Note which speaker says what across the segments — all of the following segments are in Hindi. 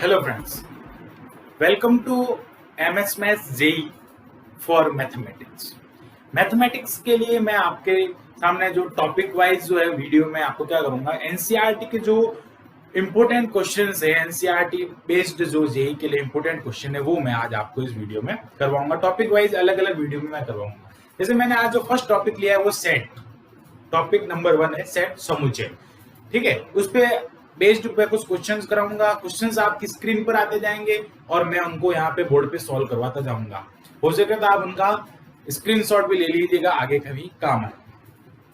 Speaker 1: Hello friends, welcome to MS maths JE for mathematics. Mathematics के लिए मैं आपके सामने जो टॉपिक वाइज जो है वीडियो में आपको क्या करूंगा, एनसीईआरटी के जो इंपॉर्टेंट क्वेश्चंस है, एनसीईआरटी बेस्ड जो जेई के लिए इंपॉर्टेंट क्वेश्चन है वो मैं आज आपको इस वीडियो में करवाऊंगा। टॉपिक वाइज अलग अलग वीडियो में मैं करवाऊंगा। जैसे मैंने आज जो फर्स्ट टॉपिक लिया है वो सेट, टॉपिक नंबर 1 है सेट समुच्चय। ठीक है, उस पे बेस्ड पे कुछ क्वेश्चंस कराऊंगा। क्वेश्चंस आपकी स्क्रीन पर आते जाएंगे और मैं उनको यहाँ पे बोर्ड पे सॉल्व करवाता जाऊंगा। हो सके तो आप उनका स्क्रीनशॉट भी ले लीजिएगा, आगे कभी काम आए।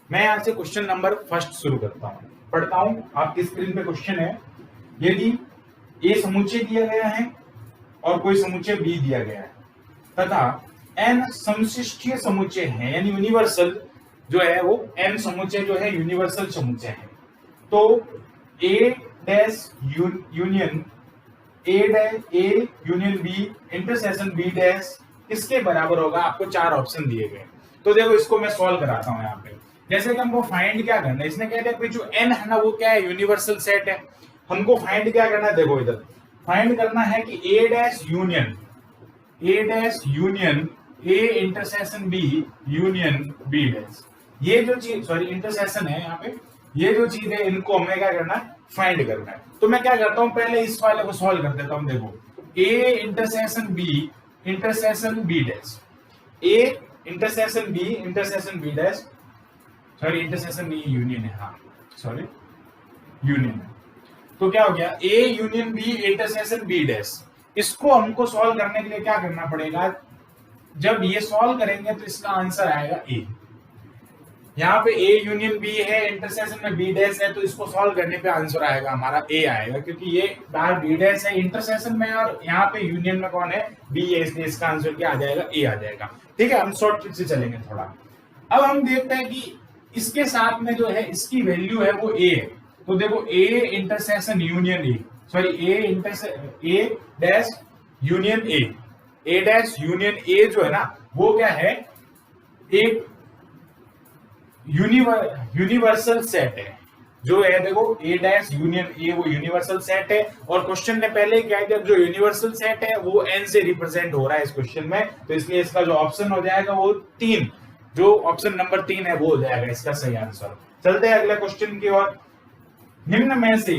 Speaker 1: मैं यहाँ से क्वेश्चन नंबर फर्स्ट शुरू करता हूँ, पढ़ता हूँ। आपकी स्क्रीन पे क्वेश्चन है, यदि ए समुच्चय दिया गया है और कोई समुच्चय बी दिया गया है तथा एन समशिष्टीय समुच्चय है, यानी यूनिवर्सल जो है वो एन समुच्चय जो है यूनिवर्सल समुच्चय है, तो A dash union A union B intersection B dash किसके बराबर होगा। आपको 4 ऑप्शन दिए गए, तो देखो इसको मैं सॉल्व कराता हूं। यहाँ पे जैसे कि हमको फाइंड क्या करना है, इसने कहते हैं जो एन है ना वो क्या है, यूनिवर्सल सेट है। हमको फाइंड क्या करना है, देखो इधर फाइंड करना है कि A dash union A intersection B union B dash, ये जो चीज सॉरी इंटरसेक्शन है यहाँ पे, ये जो चीज है इनको हमें क्या करना है, फाइंड करना है। तो मैं क्या करता हूं, पहले इस वाले को सॉल्व कर देता हूं। देखो A intersection B dash, A intersection B dash, sorry intersection B union है, हाँ सॉरी यूनियन है। तो क्या हो गया, A union B intersection B dash. इसको हमको सॉल्व करने के लिए क्या करना पड़ेगा, जब ये सॉल्व करेंगे तो इसका आंसर आएगा ए। यहाँ पे ए यूनियन बी है, इंटरसेक्शन में बी डैश है, तो इसको सॉल्व करने पे आंसर आएगा हमारा ए आएगा, क्योंकि ये बाहर बी डैश है इंटरसेक्शन में और यहाँ पे यूनियन में कौन है, बी है, इसलिए इसका आंसर क्या आ जाएगा, ए आ जाएगा। ठीक है, हम शॉर्ट ट्रिक से चलेंगे थोड़ा। अब हम देखते हैं कि इसके साथ में जो है इसकी वैल्यू है वो ए है। तो देखो A intersection union A, sorry A dash union A dash union ए जो है ना वो क्या है, एक यूनिवर्सल सेट है जो है। देखो ए डैश यूनियन ए वो यूनिवर्सल सेट है, और क्वेश्चन ने पहले क्या किया, जो यूनिवर्सल सेट है वो एन से रिप्रेजेंट हो रहा है इस क्वेश्चन में, तो इसलिए इसका जो ऑप्शन हो जाएगा वो 3, जो ऑप्शन नंबर 3 है वो हो जाएगा इसका सही आंसर। चलते हैं अगले क्वेश्चन की ओर। निम्न में से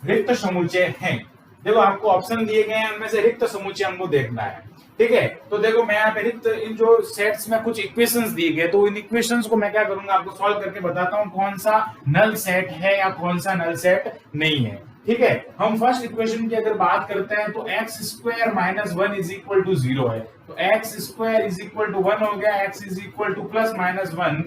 Speaker 1: रिक्त समुच्चय हैं, देखो आपको ऑप्शन दिए गए हैं, उनमें से रिक्त समुच्चय हमको देखना है। ठीक है, तो देखो मैं यहाँ पे रिक्त इन जो सेट्स में कुछ इक्वेशंस दिए गए, तो इन इक्वेशंस को मैं क्या करूंगा, आपको सॉल्व करके बताता हूँ कौन सा नल सेट है या कौन सा नल सेट नहीं है। ठीक है, हम फर्स्ट इक्वेशन की अगर बात करते हैं तो X square minus 1 is equal to 0 है, तो X square is equal to 1 हो गया, X is equal to plus minus 1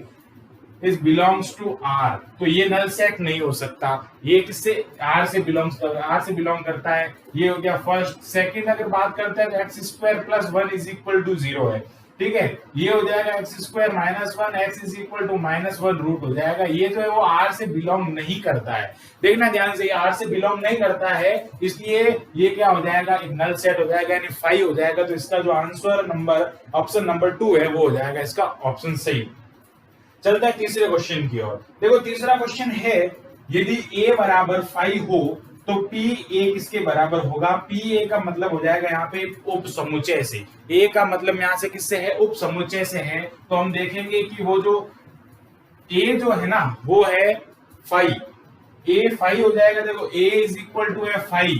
Speaker 1: is belongs to R, तो ये नल सेट नहीं हो सकता। ये किससे, आर से बिलोंग करता है। ये हो गया फर्स्ट। सेकंड अगर बात करते हैं तो X square plus 1 is equal to 0 है। ठीक है, ये हो जाएगा X square minus 1 X is equal to -1 root हो जाएगा। ये जो है वो आर से बिलोंग नहीं करता है, देखना ध्यान से, ये आर से बिलोंग नहीं करता है, इसलिए ये क्या हो जाएगा, एक नल सेट हो जाएगा, यानी 5 हो जाएगा। तो इसका जो आंसर नंबर ऑप्शन नंबर 2 है वो हो जाएगा इसका ऑप्शन सही। चलता है तीसरे क्वेश्चन की ओर। देखो तीसरा क्वेश्चन है, यदि a बराबर 5 हो तो p a किसके बराबर होगा। p a का मतलब हो जाएगा यहाँ पे उप समुच्चय से, a का मतलब यहाँ से किससे है, उप समुच्चय से है। तो हम देखेंगे कि वो जो a जो है ना वो है 5, a 5 हो जाएगा। देखो a इज इक्वल टू है 5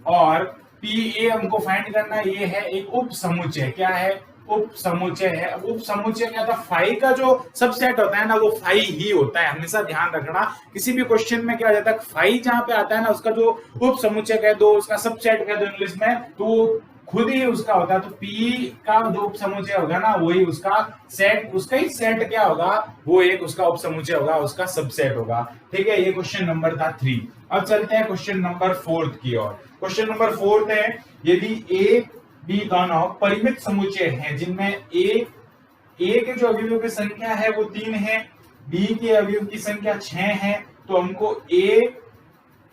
Speaker 1: और p a हमको फाइंड करना है, ये है एक उप समुच्चय। क्या है, उप समुच्चय है। अब उप समुच्चय क्या था, 5 का जो सबसेट होता है ना वो 5 ही होता है, हमेशा ध्यान रखना। किसी भी क्वेश्चन में क्या हो जाता है, 5 जहां पे आता है ना उसका जो उप समुच्चय कह दो, उसका सबसेट कह दो इंग्लिश में, तो खुद ही उसका होता है। तो P का जो उप समुच्चय होगा ना वही उसका सेट, उसका ही सेट क्या होगा, वो एक उसका उप समुच्चय होगा, उसका सबसेट होगा। ठीक है, ये क्वेश्चन नंबर था 3। अब चलते हैं क्वेश्चन नंबर 4 की ओर। क्वेश्चन नंबर 4 है, यदि A B दोनों परिमित समुच्चय हैं जिनमें A के जो अवयवों की संख्या है वो 3 है, B के अवयव की संख्या 6 है, तो हमको A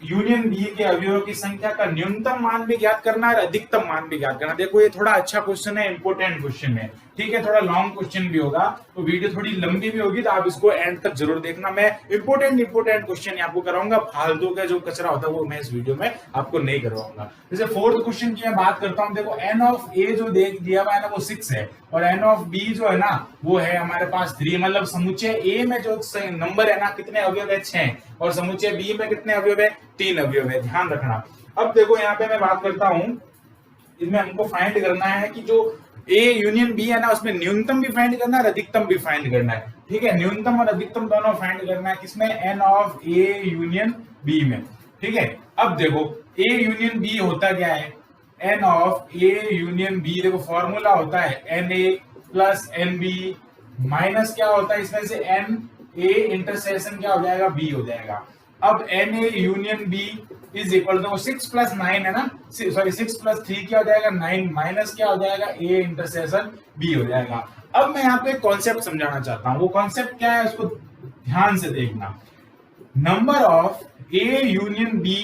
Speaker 1: यूनियन बी के अवयवों की संख्या का न्यूनतम मान भी ज्ञात करना है और अधिकतम मान भी ज्ञात करना। देखो ये थोड़ा अच्छा क्वेश्चन है, इंपोर्टेंट क्वेश्चन है। ठीक है, थोड़ा लॉन्ग क्वेश्चन भी होगा, तो वीडियो थोड़ी लंबी भी होगी, तो आप इसको एंड तक जरूर देखना। मैं इंपोर्टेंट क्वेश्चन आपको कराऊंगा, फालतू का जो कचरा होता है वो मैं इस वीडियो में आपको नहीं करवाऊंगा। जैसे फोर्थ क्वेश्चन की मैं बात करता हूं, देखो एन ऑफ ए जो देख दिया हुआ है ना वो 6 है, और एन ऑफ बी जो है ना वो है हमारे पास 3, मतलब समुच्चय ए में जो नंबर है ना कितने अवयव है 6, और समुच्चय बी में कितने अवयव है 3 अवयव है, ध्यान रखना। अब देखो यहाँ पे मैं बात करता हूं, इसमें हमको फाइंड करना है कि जो ए यूनियन बी है ना उसमें न्यूनतम भी फाइंड करना है और अधिकतम भी फाइंड करना है। ठीक है, न्यूनतम और अधिकतम दोनों फाइंड करना है किसमें, N of A union B में। ठीक है, अब देखो ए यूनियन बी होता क्या है, N of A union B, देखो फॉर्मूला होता है N A plus N B minus क्या होता है इसमें से एन ए इंटरसेक्शन क्या हो जाएगा, बी हो जाएगा। अब N A union B is equal to 6 plus 9 है ना, सॉरी 6 प्लस 3 क्या हो जाएगा 9, माइनस क्या हो जाएगा ए इंटरसेक्शन बी हो जाएगा। अब मैं यहाँ पे कॉन्सेप्ट समझाना चाहता हूँ, वो कॉन्सेप्ट क्या है उसको ध्यान से देखना। Number of A union B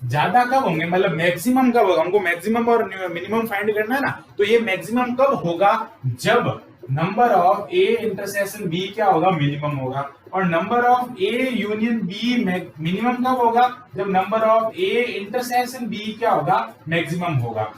Speaker 1: ज्यादा कब होंगे, मतलब मैक्सिमम कब होगा, हमको मैक्सिमम और मिनिमम फाइंड करना है ना, तो ये मैक्सिमम कब होगा, जब number of A intersection B क्या होगा, मिनिमम होगा, और number of A union B minimum कब होगा, जब number of A intersection B क्या होगा, मैक्सिमम होगा।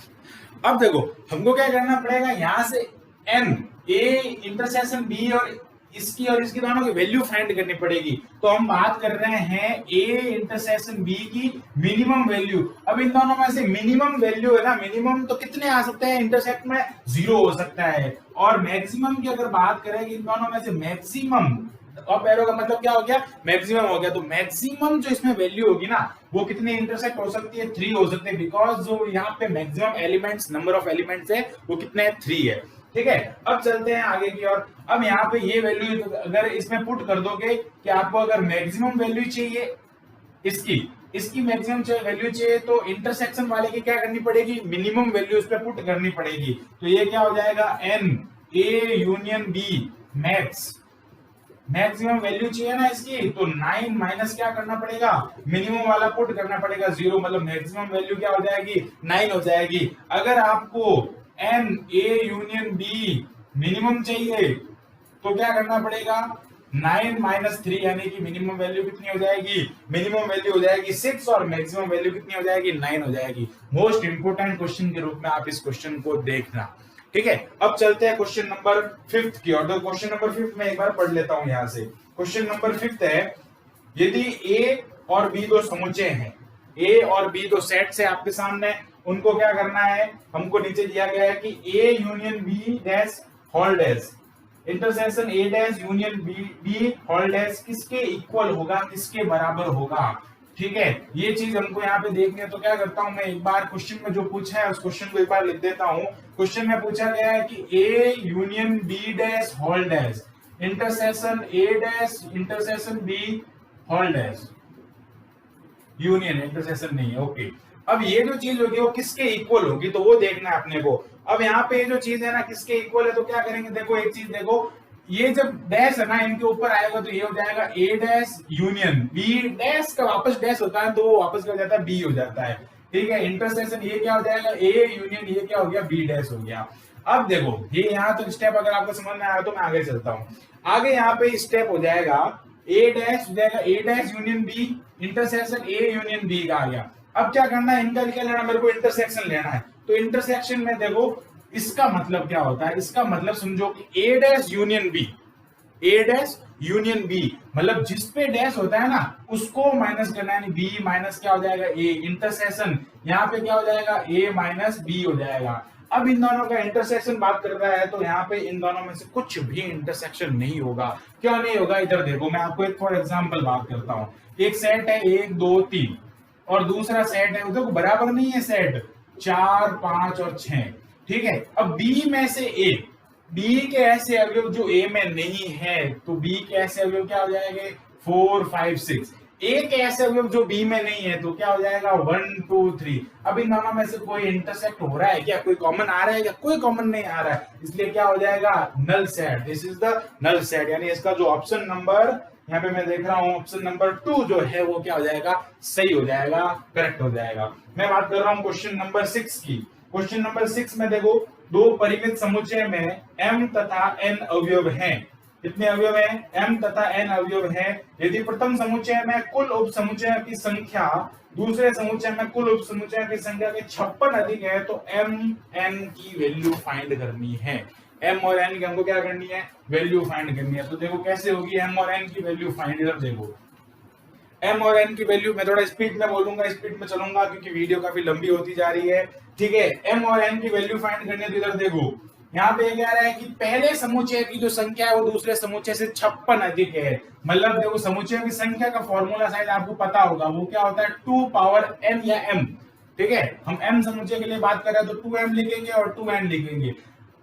Speaker 1: अब देखो हमको क्या करना पड़ेगा, यहां से एन ए इंटरसेक्शन बी और इसकी दोनों की वैल्यू फाइंड करनी पड़ेगी। तो हम बात कर रहे हैं ए इंटरसेक्शन बी की मिनिमम वैल्यू। अब इन दोनों में से मिनिमम वैल्यू है ना, मिनिमम तो कितने आ सकते हैं, इंटरसेक्ट में 0 हो सकता है, और मैक्सिमम की अगर बात करें इन दोनों में से मैक्सिमम, अब एरो का मतलब क्या हो गया, मैक्सिमम हो गया, तो मैक्सिमम जो इसमें वैल्यू होगी ना वो कितनी इंटरसेक्ट हो सकती है, 3 हो सकते हैं, बिकॉज जो यहाँ पे maximum elements, number of elements है वो कितने 3 है। ठीक है, अब चलते हैं आगे की ओर। अब यहाँ पे ये वैल्यू अगर इसमें पुट कर दोगे कि आपको अगर मैक्सिमम वैल्यू चाहिए इसकी मैक्सिमम वैल्यू चाहिए, तो इंटरसेक्शन वाले की क्या करनी पड़ेगी, मिनिमम वैल्यू उस पर पुट करनी पड़ेगी। तो ये क्या हो जाएगा, N A union B maximum value चाहिए ना इसकी, तो 9 माइनस क्या करना पड़ेगा, मिनिमम वाला पुट करना पड़ेगा 0, मतलब मैक्सिमम वैल्यू क्या हो जाएगी 9 हो जाएगी। अगर आपको N A union B minimum चाहिए तो क्या करना पड़ेगा, 9 माइनस 3 यानी कि मिनिमम वैल्यू कितनी हो जाएगी, मिनिमम वैल्यू हो जाएगी 6 और मैक्सिमम वैल्यू कितनी हो जाएगी 9 हो जाएगी। मोस्ट इंपोर्टेंट क्वेश्चन के रूप में आप इस क्वेश्चन को देखना। ठीक है, अब चलते हैं क्वेश्चन नंबर 5 की ओर। तो क्वेश्चन नंबर 5 में एक बार पढ़ लेता हूं यहां से। क्वेश्चन नंबर 5 है, यदि ए और बी दो समुच्चय हैं, ए और बी दो सेट्स है आपके सामने, उनको क्या करना है, हमको नीचे दिया गया है कि A union B dash whole dash intersection A dash union B whole dash किसके इक्वल होगा, किसके बराबर होगा। ठीक है, ये चीज हमको यहाँ पे देखनी है। तो क्या करता हूं मैं, एक बार क्वेश्चन में जो पूछा है उस क्वेश्चन को एक बार लिख देता हूं। क्वेश्चन में पूछा गया है कि A union B dash whole dash intersection A dash intersection B whole dash, union intersection नहीं है। ओके, अब ये जो चीज होगी वो किसके इक्वल होगी, तो वो देखना है अपने को। अब यहाँ पे जो चीज है ना किसके इक्वल है, तो क्या करेंगे, देखो एक चीज देखो, ये जब डैश है ना इनके ऊपर आएगा तो ये हो जाएगा A dash union B dash का वापस डैश होता है तो वो वापस क्या हो जाता है, बी हो जाता है। ठीक है, इंटरसेक्शन ये क्या हो जाएगा, ए यूनियन ये क्या हो गया, बी डैश हो गया। अब देखो ये यहाँ तो स्टेप अगर आपको समझ में आया तो मैं आगे चलता हूँ। आगे यहाँ पे स्टेप हो जाएगा ए डैश हो जाएगा A dash union B intersection A union B का आ गया। अब क्या करना है, इनका क्या लेना, मेरे को इंटरसेक्शन लेना है। तो इंटरसेक्शन में देखो इसका मतलब क्या होता है, इसका मतलब समझो कि A dash union B, A dash union B मतलब जिस पे डैश होता है ना उसको माइनस करना है, बी माइनस क्या हो जाएगा ए, इंटरसेक्शन यहाँ पे क्या हो जाएगा ए माइनस बी हो जाएगा। अब इन दोनों का इंटरसेक्शन बात कर रहा है तो यहाँ पे इन दोनों में से कुछ भी इंटरसेक्शन नहीं होगा। क्यों नहीं होगा, इधर देखो मैं आपको एक फॉर एग्जाम्पल बात करता हूँ। एक सेट है 1 2 3 और दूसरा सेट है देखो बराबर नहीं है सेट 4 5 और 6। ठीक है, अब बी में से ए, बी के ऐसे अवयव जो ए में नहीं है तो बी के ऐसे अवयव क्या हो जाएंगे 4 5 6। ए के ऐसे अवयव जो बी में नहीं है तो क्या हो जाएगा 1 2 3। अब इन दोनों में से कोई इंटरसेक्ट हो रहा है क्या, कोई कॉमन आ रहा है क्या, कोई कॉमन नहीं आ रहा है, इसलिए क्या हो जाएगा null set. This is the null set, यानी इसका जो ऑप्शन नंबर यहाँ पे मैं देख रहा हूँ ऑप्शन नंबर 2 जो है वो क्या हो जाएगा, सही हो जाएगा, करेक्ट हो जाएगा। मैं बात कर रहा हूँ क्वेश्चन नंबर 6 की। क्वेश्चन नंबर 6 में देखो दो परिमित समुच्चय में m तथा n अवयव हैं। कितने अवयव हैं? m तथा n अवयव हैं। यदि प्रथम समुच्चय में कुल उप समुच्चय की संख्या दूसरे समुच्चय में कुल उप समुच्चय की संख्या के 56 अधिक है तो m n की वैल्यू फाइंड करनी है। m और n की हमको क्या करनी है? वैल्यू फाइंड करनी है। तो देखो कैसे होगी m और n की वैल्यू फाइंड। इधर देखो m और n की वैल्यू, मैं थोड़ा स्पीड में बोलूंगा, स्पीड में चलूंगा क्योंकि वीडियो काफी लंबी होती जा रही है। ठीक है, m और n की वैल्यू फाइंड करनी है। तो इधर देखो यहाँ पे क्या रहा है कि पहले समुच्चय की जो संख्या है वो दूसरे समुच्चय से 56 अधिक है। मतलब देखो समुच्चय की संख्या का फॉर्मूला शायद आपको पता होगा, वो क्या होता है 2 पावर n या m। ठीक है, हम m समुच्चय के लिए बात कर रहे हैं तो 2m लिखेंगे और 2n लिखेंगे।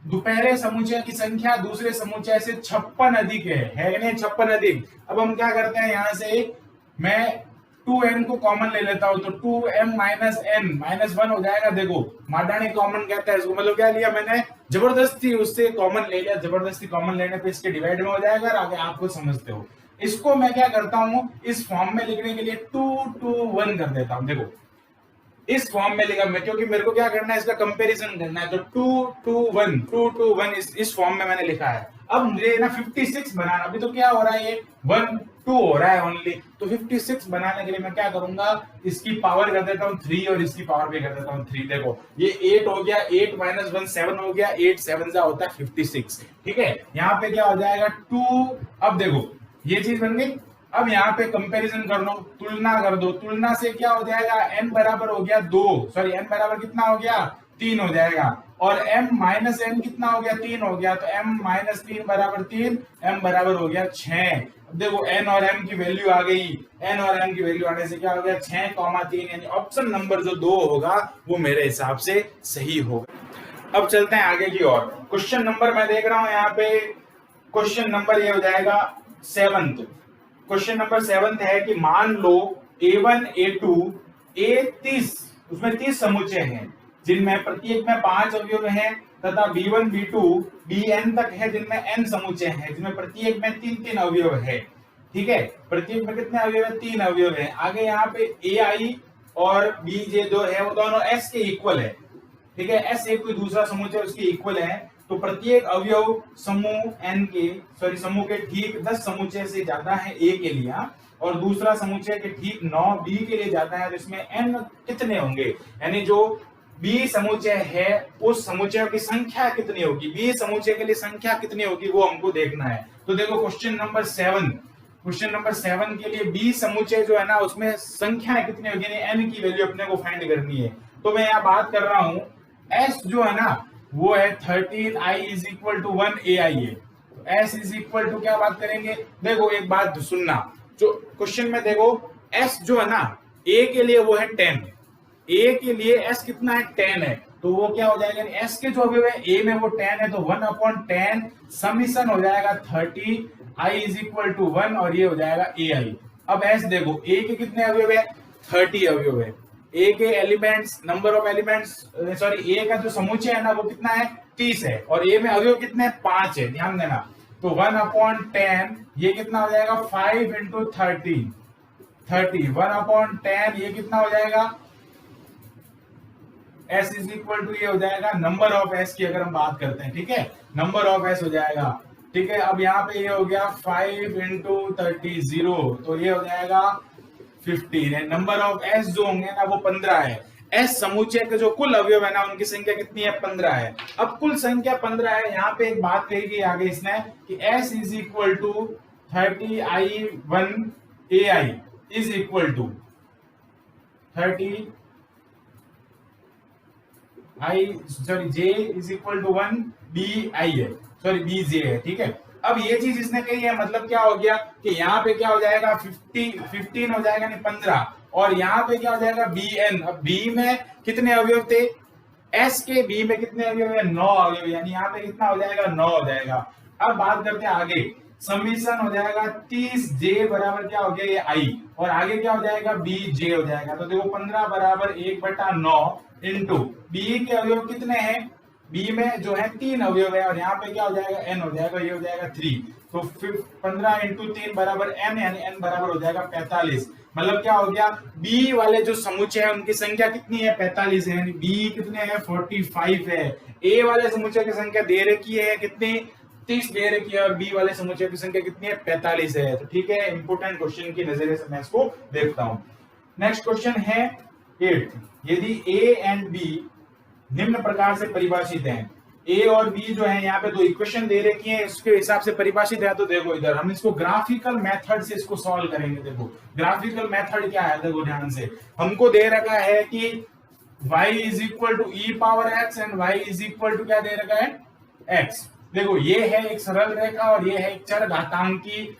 Speaker 1: पहले समुच्चय की संख्या दूसरे समुच्चय से 56 अधिक है कि नहीं? 56 अधिक। अब हम क्या करते हैं, यहाँ से मैं 2n को कॉमन ले लेता हूं तो 2m माइनस n माइनस 1 हो जाएगा। देखो माडानी कॉमन कहता है इसको, मतलब क्या लिया मैंने? जबरदस्ती उससे कॉमन ले लिया। जबरदस्ती कॉमन लेने पे इसके डिवाइड में हो जाएगा और आगे आपको समझते हो। इसको मैं क्या करता हूं, इस फॉर्म में लिखने के लिए 2 2 1 कर देता हूं। देखो इस फॉर्म में लिखा मैं, क्योंकि मेरे को क्या करना है, इसका कंपैरिजन करना है। तो 2 2 1 2 2 1 इस फॉर्म में मैंने लिखा है। अब मुझे ना 56 बनाना, अभी तो क्या हो रहा है, ये 1 2 हो रहा है ओनली। तो 56 बनाने के लिए मैं क्या करूंगा, इसकी पावर कर देता हूँ 3 और इसकी पावर भी कर देता हूँ 3। देखो ये 8 हो गया, 8 माइनस 1 7 हो गया, 8 7 जा होता है 56। ठीक है, यहाँ पे क्या हो जाएगा 2। अब देखो ये चीज बन गई। अब यहाँ पे कंपैरिजन कर लो, तुलना कर दो। तुलना से क्या हो जाएगा, n बराबर हो गया 2, सॉरी n बराबर कितना हो गया 3 हो जाएगा। और m माइनस n कितना हो गया 3 हो गया। तो m माइनस 3 बराबर 3, m बराबर हो गया 6। देखो n और m की वैल्यू आ गई। n और m की वैल्यू आने से क्या हो गया 6,3, यानी ऑप्शन नंबर जो 2 होगा वो मेरे हिसाब से सही होगा। अब चलते हैं आगे की ओर। क्वेश्चन नंबर मैं देख रहा हूं यहाँ पे, क्वेश्चन नंबर ये हो जाएगा 7th। क्वेश्चन नंबर 7th है कि मान लो A1 A2 A30, उसमें 30 समुच्चय हैं जिनमें प्रत्येक में 5 अवयव हैं तथा B1 B2 Bn तक है जिनमें n समुच्चय हैं जिनमें प्रत्येक में 3 अवयव है। ठीक है, प्रत्येक में कितने अवयव है? 3 अवयव है। आगे यहाँ पे AI और BJ जो है वो दोनों S के इक्वल है। ठीक है, S एक कोई दूसरा समुच्चय उसके इक्वल है। तो प्रत्येक अवयव समूह के ठीक 10 समुच्चय से ज्यादा है A के लिए, और दूसरा समुच्चय के ठीक 9 B के लिए जाता है। तो इसमें n कितने होंगे, यानी जो B समुच्चय है उस समुच्चय की संख्या कितनी होगी, B समुच्चय के लिए संख्या कितनी होगी वो हमको देखना है। तो देखो क्वेश्चन नंबर 7 के लिए B समुच्चय जो है ना उसमें संख्याएं कितनी होगी, यानी n की वैल्यू अपने को फाइंड करनी है। तो मैं यहाँ बात कर रहा हूं S जो है ना वो है 13i is equal to 1 AI है। तो S इज इक्वल टू क्या बात करेंगे, देखो एक बात सुनना, जो क्वेश्चन में देखो S जो है ना A के लिए वो है 10, A के लिए S कितना है 10 है। तो वो क्या हो जाएगा, S के जो अवयव है A में वो 10 है, तो 1/10 समीशन हो जाएगा 30i इज इक्वल टू 1 और ये हो जाएगा AI। अब S देखो A के कितने अवयव है, 30 अवयव है। A के elements, number of elements, sorry A का जो समुच्चय है ना वो कितना है 30 है, और A में अवयव कितने 5 है, ध्यान देना। तो 1/10 ये कितना हो जाएगा 5 इंटू 30 1/10 ये कितना हो जाएगा, S इज इक्वल टू ये हो जाएगा नंबर ऑफ S की अगर हम बात करते हैं। ठीक है, नंबर ऑफ S हो जाएगा। ठीक है, अब यहाँ पे ये हो गया 5 इंटू 30 0, तो ये हो जाएगा 15 है। नंबर ऑफ S जो होंगे ना वो 15 है। S समुच्चय के जो कुल अवयव है ना उनकी संख्या कितनी है 15 है। अब कुल संख्या 15 है। यहाँ पे एक बात कही गई आगे इसने कि S is equal to 30i1 AI is equal to 30 J is equal to 1 BI है, सॉरी BJ है। ठीक है, अब ये चीज इसने कही है, मतलब क्या हो गया कि यहाँ पे क्या हो जाएगा 15 हो जाएगा नहीं 15, और यहाँ पे क्या हो जाएगा BN। अब B में कितने अवयव थे, S के B में कितने अवयव है 9 अवयव, यानी यहाँ पे कितना हो जाएगा 9 हो जाएगा। अब बात करते हैं आगे, समीशन हो जाएगा 30J बराबर क्या हो गया ये I, और आगे क्या हो जाएगा BJ हो जाएगा। तो देखो 15 बराबर 1/9 इंटू B के अवयव कितने हैं, B में जो है 3 अवयव है, और यहाँ पे क्या हो जाएगा n हो जाएगा, ये हो जाएगा 3। तो 15 इंटू 3 बराबर n, यानी n बराबर हो जाएगा 45। मतलब क्या हो गया, बी वाले जो समुच्चय है उनकी संख्या कितनी है, 45 है, यानी बी कितने हैं, 45 है। ए वाले समुच्चय की संख्या दे रखी है कितनी, 30 दे रखी है, और बी वाले समुच्चय की संख्या कितनी है, 45 है। तो ठीक है, इंपोर्टेंट क्वेश्चन की नजरिए से मैं इसको देखता हूं। नेक्स्ट क्वेश्चन है 8th, यदि ए एंड बी निम्न प्रकार से परिभाषित हैं, ए और बी जो है यहाँ पे दो इक्वेशन दे रखी है, इसके हिसाब से परिभाषित है, तो देखो इधर हम इसको ग्राफिकल मेथड से इसको सॉल्व करेंगे। देखो ग्राफिकल मेथड क्या है, देखो ध्यान से, हमको दे रखा है कि y is equal to E power x and y is equal to क्या दे रखा है, x। देखो ये है एक सरल रेखा और ये है एक चर घातांकी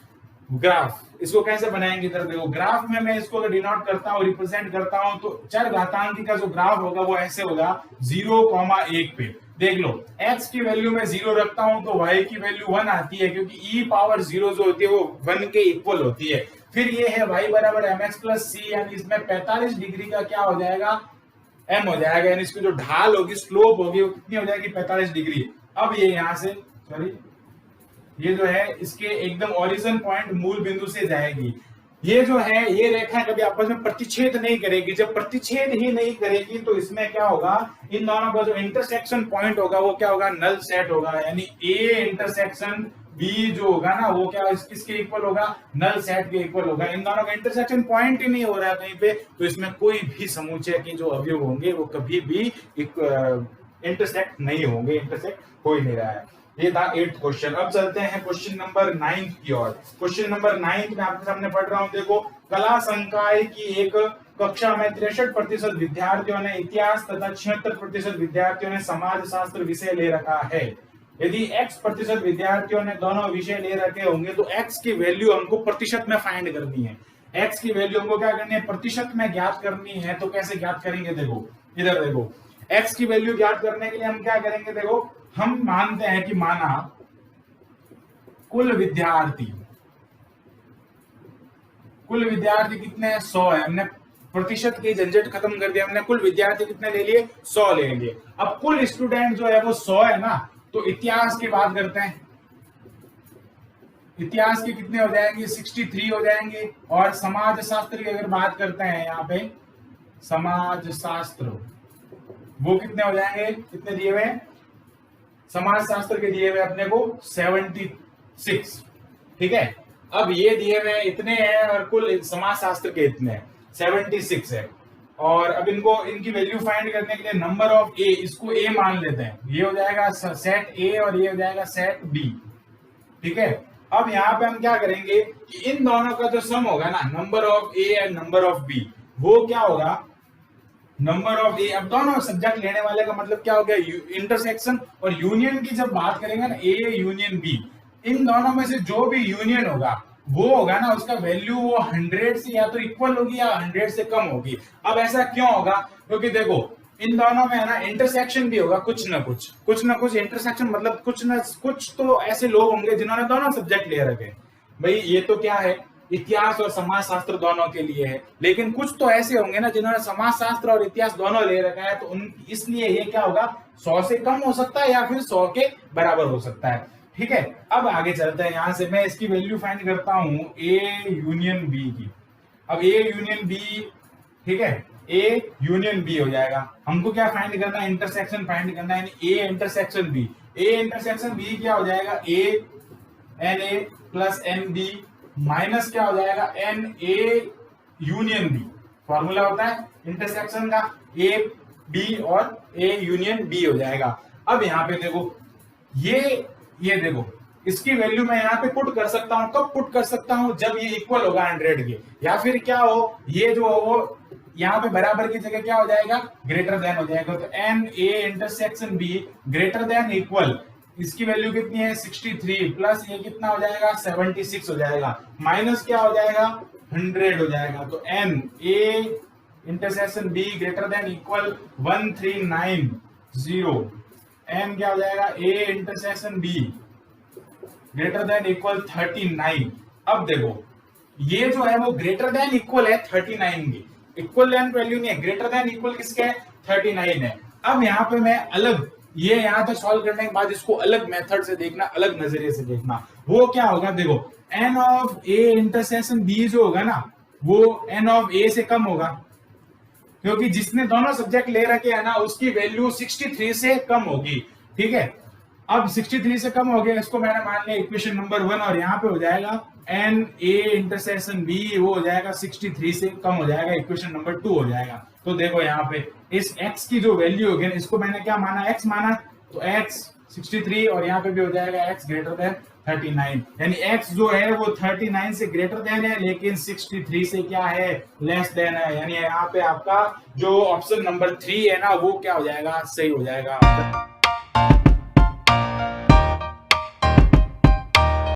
Speaker 1: ग्राफ। इसको कैसे बनाएंगे, इधर देखो ग्राफ में मैं इसको अगर डिनोट करता हूँ, रिप्रेजेंट करता हूँ, तो चर घातांकी का जो ग्राफ होगा वो ऐसे होगा 0,1 पे। देख लो x की वैल्यू में 0 रखता हूं तो y की वैल्यू 1 आती है, क्योंकि e पावर 0 जो होती है वो 1 के इक्वल होती है। फिर ये है y बराबर mx प्लस c, यानी इसमें 45 डिग्री का क्या हो जाएगा, m हो जाएगा, यानी इसकी जो ढाल होगी, स्लोप होगी, वो कितनी हो जाएगी, 45 डिग्री। अब ये यहां से सॉरी ये जो है इसके एकदम ओरिजिन पॉइंट मूल बिंदु से जाएगी। ये जो है ये रेखा कभी आपस में प्रतिच्छेद नहीं करेगी। जब प्रतिच्छेद ही नहीं करेगी तो इसमें क्या होगा, इन दोनों का जो इंटरसेक्शन पॉइंट होगा वो क्या होगा, नल सेट होगा, यानी ए इंटरसेक्शन बी जो होगा ना वो क्या किसके इक्वल होगा, नल सेट के इक्वल होगा। इन दोनों का इंटरसेक्शन पॉइंट ही नहीं हो रहा है कहीं पे, तो इसमें कोई भी समुच्चय के जो अवयव होंगे वो कभी भी इंटरसेक्ट नहीं होंगे, इंटरसेक्ट हो ही नहीं रहा है। ये था 8th क्वेश्चन। अब चलते हैं क्वेश्चन नंबर 9 की ओर। क्वेश्चन नंबर 9 में आपके सामने पढ़ रहा हूं, देखो कला संकाय की एक कक्षा में 63% विद्यार्थियों ने इतिहास तथा 76% विद्यार्थियों ने समाज शास्त्र विषय ले रखा है। यदि x% विद्यार्थियों ने दोनों विषय ले रखे होंगे तो x की वैल्यू हमको प्रतिशत में फाइंड करनी है। x की वैल्यू हमको क्या करनी है, प्रतिशत में ज्ञात करनी है। तो कैसे ज्ञात करेंगे, देखो इधर देखो, x की वैल्यू ज्ञात करने के लिए हम क्या करेंगे, देखो हम मानते हैं कि माना कुल विद्यार्थी कितने हैं, 100 है। हमने प्रतिशत की झंझट खत्म कर दिया, हमने कुल विद्यार्थी कितने ले लिए, 100 ले लिए। अब कुल स्टूडेंट जो है वो 100 है ना, तो इतिहास की बात करते हैं, इतिहास के कितने हो जाएंगे, 63 हो जाएंगे। और समाज शास्त्र की अगर बात करते हैं, यहाँ पे समाज शास्त्र वो कितने हो जाएंगे, कितने दिए हुए हैं, समाज शास्त्र के दिए हुए अपने को 76, ठीक है। अब ये दिए हुए इतने हैं और कुल समाज शास्त्र के इतने 76 है। और अब इनको इनकी वैल्यू फाइंड करने के लिए नंबर ऑफ ए, इसको ए मान लेते हैं, ये हो जाएगा सेट ए और ये हो जाएगा सेट बी, ठीक है। अब यहाँ पे हम क्या करेंगे कि इन दोनों का जो सम होगा ना, number of A and number of B, वो क्या होगा, नंबर ऑफ ए। अब दोनों सब्जेक्ट लेने वाले का मतलब क्या हो गया, इंटरसेक्शन। और यूनियन की जब बात करेंगे ना, ए यूनियन बी, इन दोनों में से जो भी यूनियन होगा वो होगा ना, उसका वैल्यू वो 100 से या तो इक्वल होगी या 100 से कम होगी। अब ऐसा क्यों होगा, क्योंकि देखो इन दोनों में है ना इंटरसेक्शन भी होगा, कुछ ना कुछ इंटरसेक्शन, मतलब कुछ तो ऐसे लोग होंगे जिन्होंने दोनों सब्जेक्ट ले रखे। भाई ये तो क्या है, इतिहास और समाज शास्त्र दोनों के लिए है, लेकिन कुछ तो ऐसे होंगे ना जिन्होंने समाज शास्त्र और इतिहास दोनों ले रखा है, तो उन इसलिए ये क्या होगा, 100 से कम हो सकता है या फिर 100 के बराबर हो सकता है, ठीक है। अब आगे चलते हैं, यहां से मैं इसकी वैल्यू फाइंड करता हूं ए यूनियन बी की। अब ए यूनियन बी, ठीक है, ए यूनियन बी हो जाएगा। हमको क्या फाइंड करना है, इंटरसेक्शन फाइंड करना है, यानी A intersection B. A intersection B क्या हो जाएगा, A N A plus N B minus क्या हो जाएगा, N A union B. Formula होता है इंटरसेक्शन का, ए बी और ए यूनियन बी हो जाएगा। अब यहाँ पे देखो ये देखो, इसकी वैल्यू मैं यहाँ पे पुट कर सकता हूँ। कब पुट कर सकता हूँ, जब ये इक्वल होगा 100 के, या फिर क्या हो, ये जो वो यहाँ पे बराबर की जगह क्या हो जाएगा, ग्रेटर देन हो जाएगा। तो N A intersection B greater than equal, इसकी वैल्यू कितनी है 63 प्लस ये कितना हो जाएगा 76 हो जाएगा, माइनस क्या हो जाएगा 100 हो जाएगा। तो N A intersection B greater than equal 1390, N क्या हो जाएगा A intersection B greater than equal 39। अब देखो ये जो है वो ग्रेटर देन इक्वल है 39 की, इक्वल देन वैल्यू नहीं है, ग्रेटर देन इक्वल किसके है 39 है। अब यहाँ पे मैं अलग ये यहाँ तक सॉल्व करने के बाद इसको अलग मेथड से देखना, अलग नजरिए से देखना। वो क्या होगा, देखो N of A intersection B जो होगा ना, वो n ऑफ a से कम होगा, क्योंकि जिसने दोनों सब्जेक्ट ले रखे है ना उसकी वैल्यू 63 से कम होगी। ठीक है, अब 63 से कम हो गया, इसको मैंने मान लिया इक्वेशन नंबर 1, और यहाँ पे हो जाएगा एन ए इंटरसेक्शन बी, वो हो जाएगा 63 से कम हो जाएगा, इक्वेशन नंबर 2 हो जाएगा। तो देखो यहाँ पे इस x की जो वैल्यू होगी, इसको मैंने क्या माना, x माना, तो x 63 और यहाँ पे भी हो जाएगा x ग्रेटर देन 39, यानी x जो है वो 39 से ग्रेटर देन है, लेकिन 63 से क्या है, लेस देन है। यानी यहाँ पे आपका जो ऑप्शन नंबर 3 है ना वो क्या हो जाएगा, सही हो जाएगा।